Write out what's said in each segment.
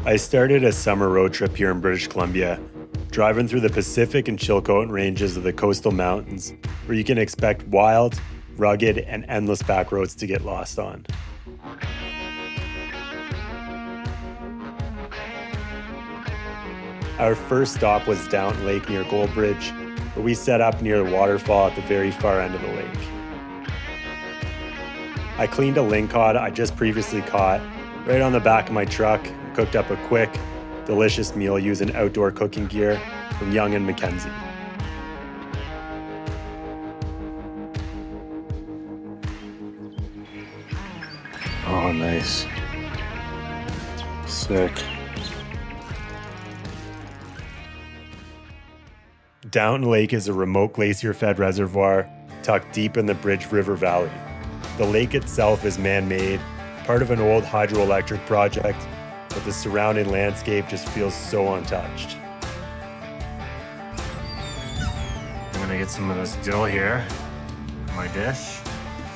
I started a summer road trip here in British Columbia, driving through the Pacific and Chilcotin ranges of the coastal mountains, where you can expect wild, rugged, and endless back roads to get lost on. Our first stop was Downton Lake near Goldbridge, where we set up near a waterfall at the very far end of the lake. I cleaned a lingcod I just previously caught right on the back of my truck and cooked up a quick, delicious meal using outdoor cooking gear from Young & Mackenzie. Oh, nice. Sick. Downton Lake is a remote glacier-fed reservoir tucked deep in the Bridge River Valley. The lake itself is man-made, part of an old hydroelectric project, but the surrounding landscape just feels so untouched. I'm gonna get some of this dill here for my dish.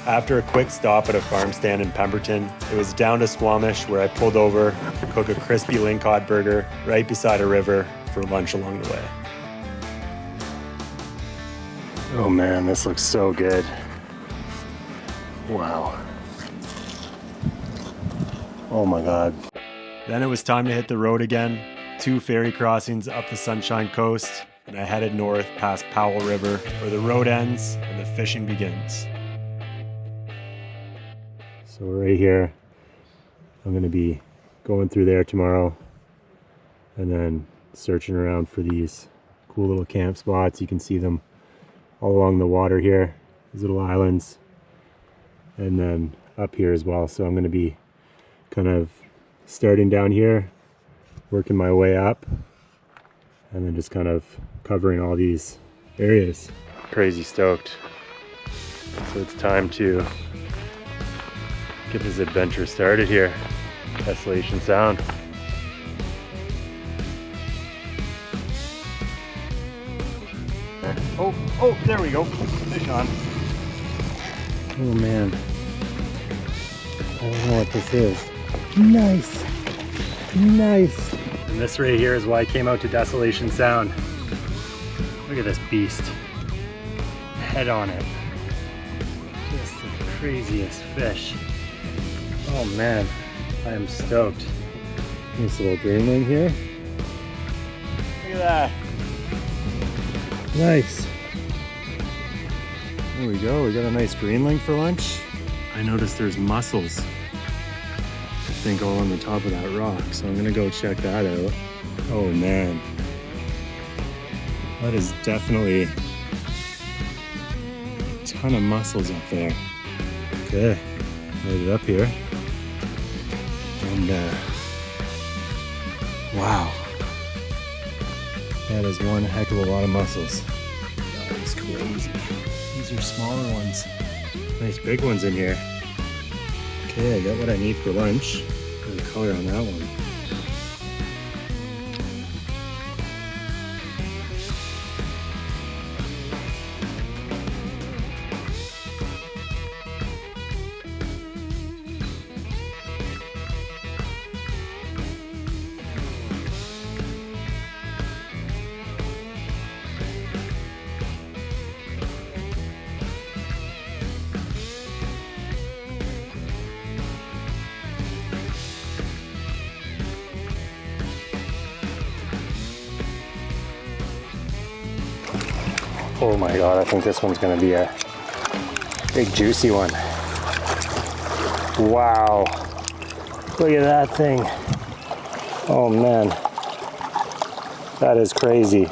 After a quick stop at a farm stand in Pemberton, it was down to Squamish where I pulled over to cook a crispy lingcod burger right beside a river for lunch along the way. Oh man, this looks so good. Wow. Oh my God. Then it was time to hit the road again, 2 ferry crossings up the Sunshine Coast, and I headed north past Powell River, where the road ends and the fishing begins. So right here, I'm gonna be going through there tomorrow and then searching around for these cool little camp spots. You can see them all along the water here, these little islands, and then up here as well. So I'm gonna be kind of starting down here, working my way up, and then just kind of covering all these areas. Crazy stoked. So it's time to get this adventure started here. Desolation Sound. Oh, there we go. Fish on. Oh man. I don't know what this is. Nice. Nice. And this right here is why I came out to Desolation Sound. Look at this beast. Head on it. Just the craziest fish. Oh man, I am stoked. Nice little greenling here. Look at that. Nice. There we go, we got a nice greenling for lunch. I noticed there's mussels, I think, all on the top of that rock, so I'm gonna go check that out. Oh man, that is definitely a ton of mussels up there. Okay, light it up here. And wow, that is one heck of a lot of mussels. That is crazy. These are smaller ones. Nice big ones in here. Okay, I got what I need for lunch. Good color on that one. Oh my God, I think this one's gonna be a big juicy one. Wow, look at that thing. Oh man, that is crazy.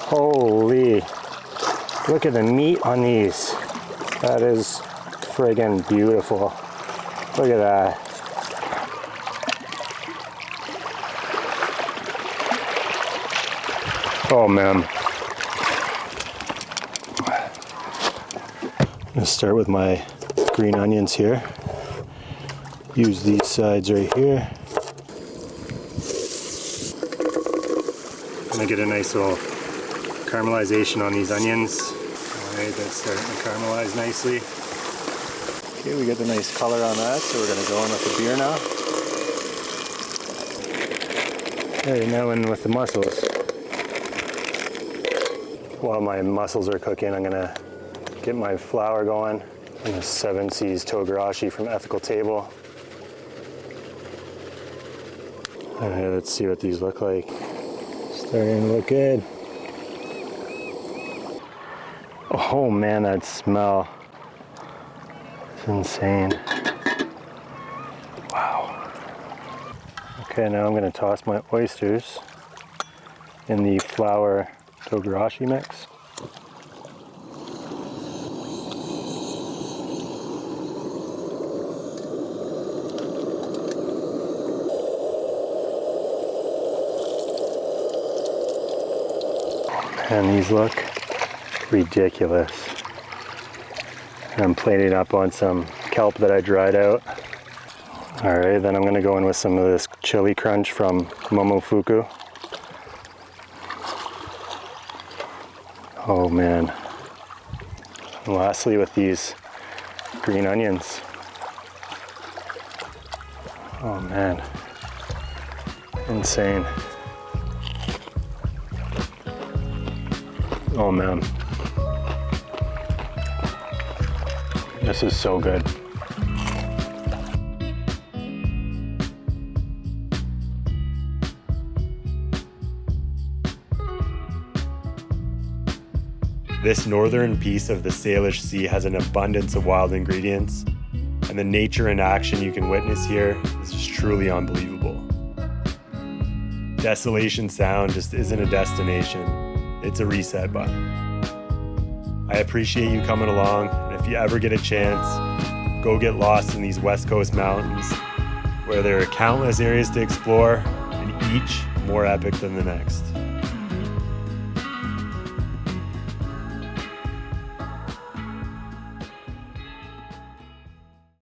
Holy, look at the meat on these. That is friggin' beautiful. Look at that. Oh man. I'm gonna start with my green onions here. Use these sides right here. I'm gonna get a nice little caramelization on these onions. All right, that's starting to caramelize nicely. Okay, we got the nice color on that, so we're gonna go in with the beer now. Okay, now in with the mussels. While my mussels are cooking, I'm gonna get my flour going. And a 7 Seas togarashi from Ethical Table. All right, let's see what these look like. Starting to look good. Oh man, that smell. It's insane. Wow. Okay, now I'm gonna toss my oysters in the flour togarashi mix. And these look ridiculous. I'm plating up on some kelp that I dried out. All right, then I'm gonna go in with some of this chili crunch from Momofuku. Oh man. And lastly, with these green onions. Oh man. Insane. Oh man. This is so good. This northern piece of the Salish Sea has an abundance of wild ingredients, and the nature in action you can witness here is just truly unbelievable. Desolation Sound just isn't a destination, it's a reset button. I appreciate you coming along, and if you ever get a chance, go get lost in these West Coast mountains, where there are countless areas to explore, and each more epic than the next.